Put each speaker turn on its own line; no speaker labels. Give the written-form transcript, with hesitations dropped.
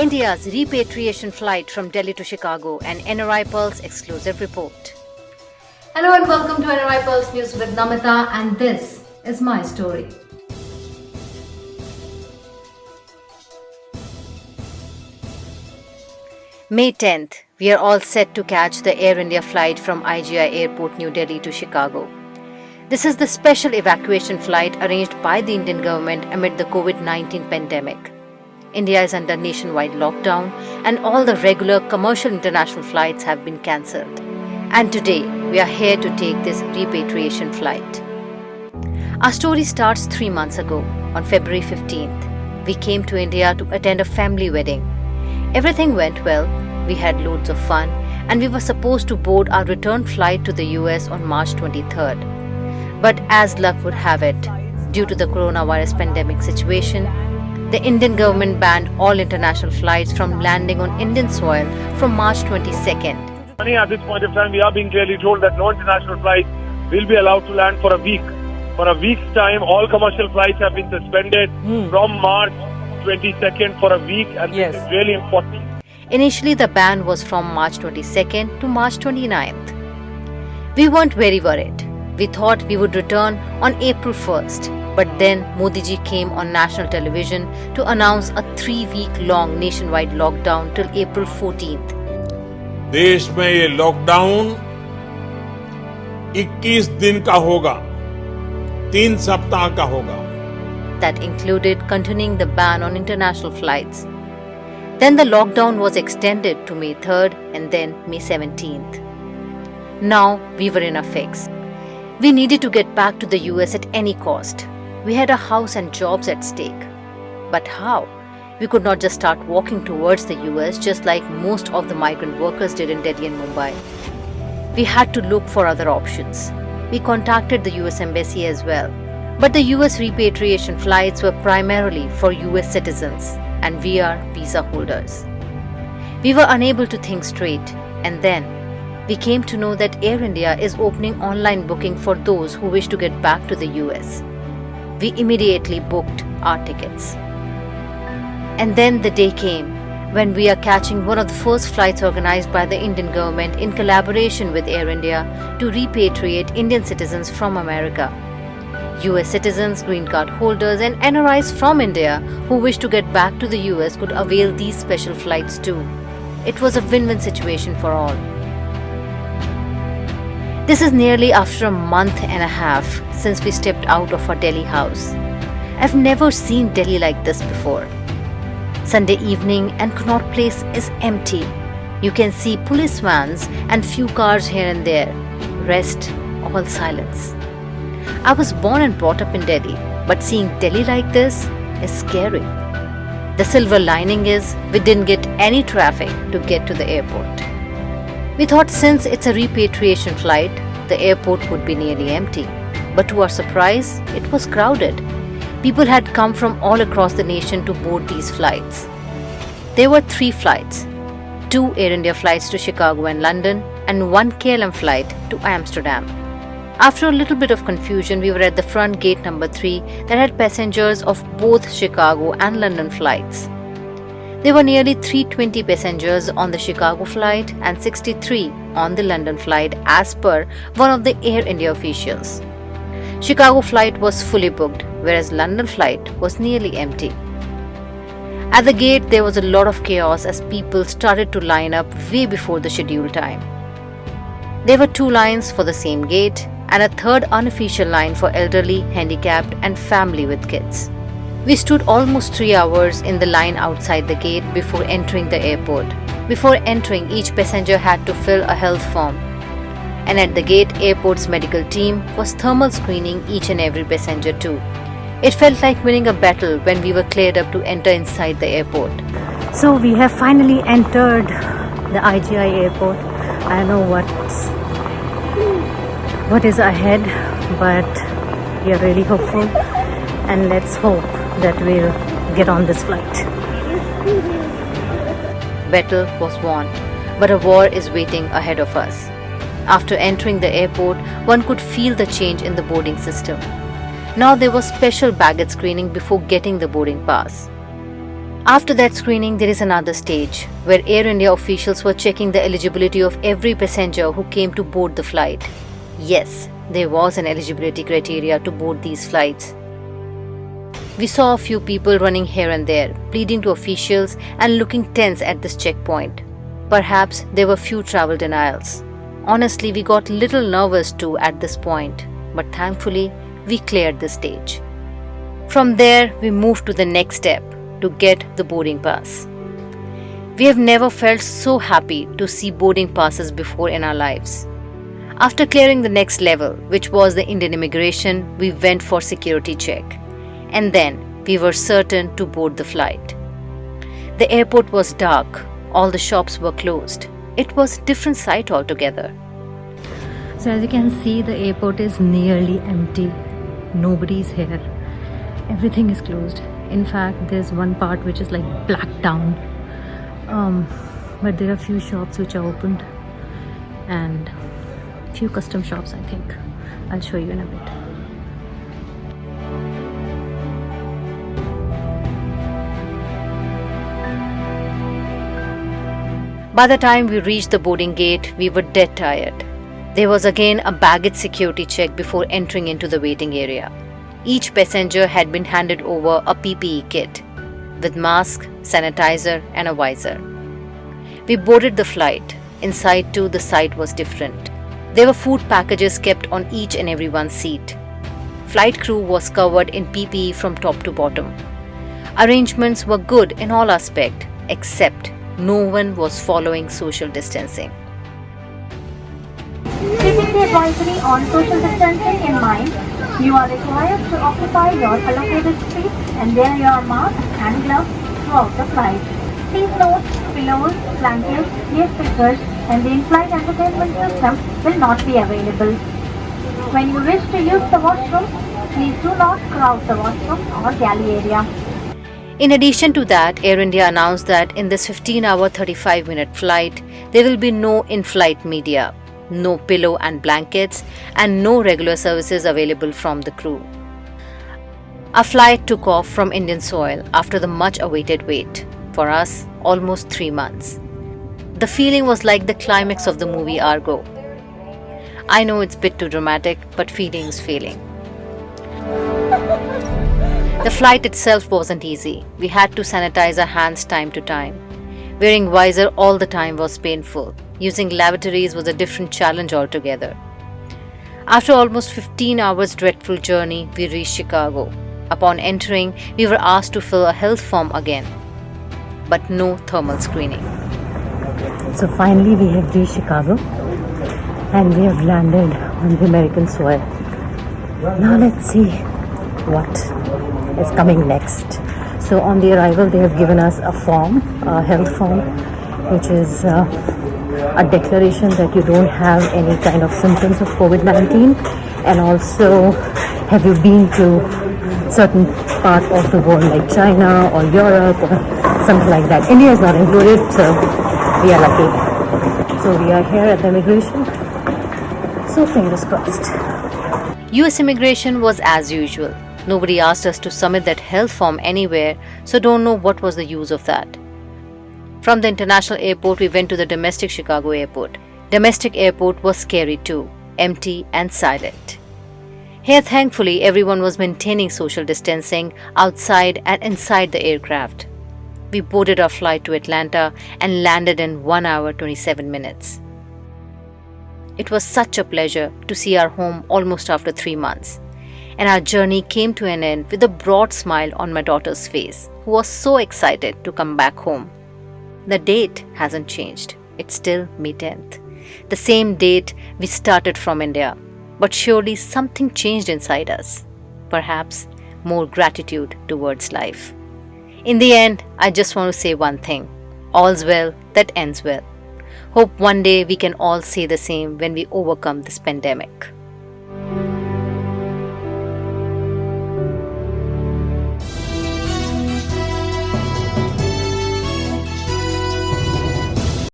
India's repatriation flight from Delhi to Chicago, an NRI Pulse exclusive report.
Hello and welcome to NRI Pulse News with Namita, and this is my story.
May 10th, we are all set to catch the Air India flight from IGI Airport, New Delhi to Chicago. This is the special evacuation flight arranged by the Indian government amid the COVID-19 pandemic. India is under nationwide lockdown and all the regular commercial international flights have been cancelled. And today, we are here to take this repatriation flight. Our story starts 3 months ago, on February 15th. We came to India to attend a family wedding. Everything went well, we had loads of fun, and we were supposed to board our return flight to the US on March 23rd. But as luck would have it, due to the coronavirus pandemic situation, the Indian government banned all international flights from landing on Indian soil from March 22nd.
At this point of time, we are being clearly told that no international flights will be allowed to land for a week. For a week's time, all commercial flights have been suspended from March 22nd for a week, and this is really important.
Initially, the ban was from March 22nd to March 29th. We weren't very worried. We thought we would return on April 1st. But then Modi ji came on national television to announce a 3-week-long nationwide lockdown till April 14th.
देश में ये lockdown 21 दिन का होगा, 3 सप्ताह का होगा.
That included continuing the ban on international flights. Then the lockdown was extended to May 3rd and then May 17th. Now we were in a fix. We needed to get back to the US at any cost. We had a house and jobs at stake. But how? We could not just start walking towards the US just like most of the migrant workers did in Delhi and Mumbai. We had to look for other options. We contacted the US Embassy as well. But the US repatriation flights were primarily for US citizens, and we are visa holders. We were unable to think straight, and then we came to know that Air India is opening online booking for those who wish to get back to the US. We immediately booked our tickets. And then the day came when we are catching one of the first flights organized by the Indian government in collaboration with Air India to repatriate Indian citizens from America. US citizens, green card holders, and NRIs from India who wish to get back to the US could avail these special flights too. It was a win-win situation for all. This is nearly after a month and a half since we stepped out of our Delhi house. I've never seen Delhi like this before. Sunday evening and Connaught Place is empty. You can see police vans and few cars here and there. Rest, all silence. I was born and brought up in Delhi, but seeing Delhi like this is scary. The silver lining is we didn't get any traffic to get to the airport. We thought since it's a repatriation flight, the airport would be nearly empty. But to our surprise, it was crowded. People had come from all across the nation to board these flights. There were 3 flights, 2 Air India flights to Chicago and London, and 1 KLM flight to Amsterdam. After a little bit of confusion, we were at the front gate number 3 that had passengers of both Chicago and London flights. There were nearly 320 passengers on the Chicago flight and 63 on the London flight as per one of the Air India officials. Chicago flight was fully booked, whereas London flight was nearly empty. At the gate, there was a lot of chaos as people started to line up way before the scheduled time. There were 2 lines for the same gate and a third unofficial line for elderly, handicapped, and family with kids. We stood almost 3 hours in the line outside the gate before entering the airport. Before entering, each passenger had to fill a health form. And at the gate, airport's medical team was thermal screening each and every passenger too. It felt like winning a battle when we were cleared up to enter inside the airport.
So we have finally entered the IGI airport. I don't know what is ahead, but we are really hopeful, and let's hope that we'll get on this flight.
Battle was won, but a war is waiting ahead of us. After entering the airport, one could feel the change in the boarding system. Now there was special baggage screening before getting the boarding pass. After that screening, there is another stage where Air India officials were checking the eligibility of every passenger who came to board the flight. Yes, there was an eligibility criteria to board these flights. We saw a few people running here and there, pleading to officials and looking tense at this checkpoint. Perhaps there were few travel denials. Honestly, we got little nervous too at this point, but thankfully, we cleared the stage. From there, we moved to the next step, to get the boarding pass. We have never felt so happy to see boarding passes before in our lives. After clearing the next level, which was the Indian immigration, we went for security check. And then we were certain to board the flight. The airport was dark. All the shops were closed. It was a different sight altogether.
So as you can see, the airport is nearly empty. Nobody's here. Everything is closed. In fact, there's one part which is like blacked down. But there are few shops which are opened and few custom shops, I think. I'll show you in a bit.
By the time we reached the boarding gate, we were dead tired. There was again a baggage security check before entering into the waiting area. Each passenger had been handed over a PPE kit with mask, sanitizer and a visor. We boarded the flight. Inside too, the sight was different. There were food packages kept on each and every one's seat. Flight crew was covered in PPE from top to bottom. Arrangements were good in all aspects, except no one was following social distancing.
Keeping the advisory on social distancing in mind, you are required to occupy your allocated seat and wear your mask and gloves throughout the flight. Please note, pillows, blankets, ear speakers and the in-flight entertainment system will not be available. When you wish to use the washroom, please do not crowd the washroom or galley area.
In addition to that, Air India announced that in this 15-hour 35-minute flight, there will be no in-flight media, no pillow and blankets, and no regular services available from the crew. Our flight took off from Indian soil after the much-awaited wait. For us, almost 3 months. The feeling was like the climax of the movie Argo. I know it's a bit too dramatic, but feeling is feeling. The flight itself wasn't easy. We had to sanitize our hands time to time. Wearing visor all the time was painful. Using lavatories was a different challenge altogether. After almost 15 hours dreadful journey, we reached Chicago. Upon entering, we were asked to fill a health form again, but no thermal screening.
So finally we have reached Chicago and we have landed on the American soil. Now let's see what is coming next. So on the arrival they have given us a form, a health form, which is a declaration that you don't have any kind of symptoms of COVID-19, and also have you been to certain part of the world like China or Europe or something like that. India is not included, so we are lucky. So we are here at the immigration, so fingers crossed.
US immigration was as usual. Nobody asked us to submit that health form anywhere, so don't know what was the use of that. From the international airport, we went to the domestic Chicago airport. Domestic airport was scary too, empty and silent. Here, thankfully, everyone was maintaining social distancing outside and inside the aircraft. We boarded our flight to Atlanta and landed in 1 hour 27 minutes. It was such a pleasure to see our home almost after 3 months. And our journey came to an end with a broad smile on my daughter's face, who was so excited to come back home. The date hasn't changed. It's still May 10th. The same date we started from India. But surely something changed inside us. Perhaps more gratitude towards life. In the end, I just want to say one thing. All's well that ends well. Hope one day we can all say the same when we overcome this pandemic.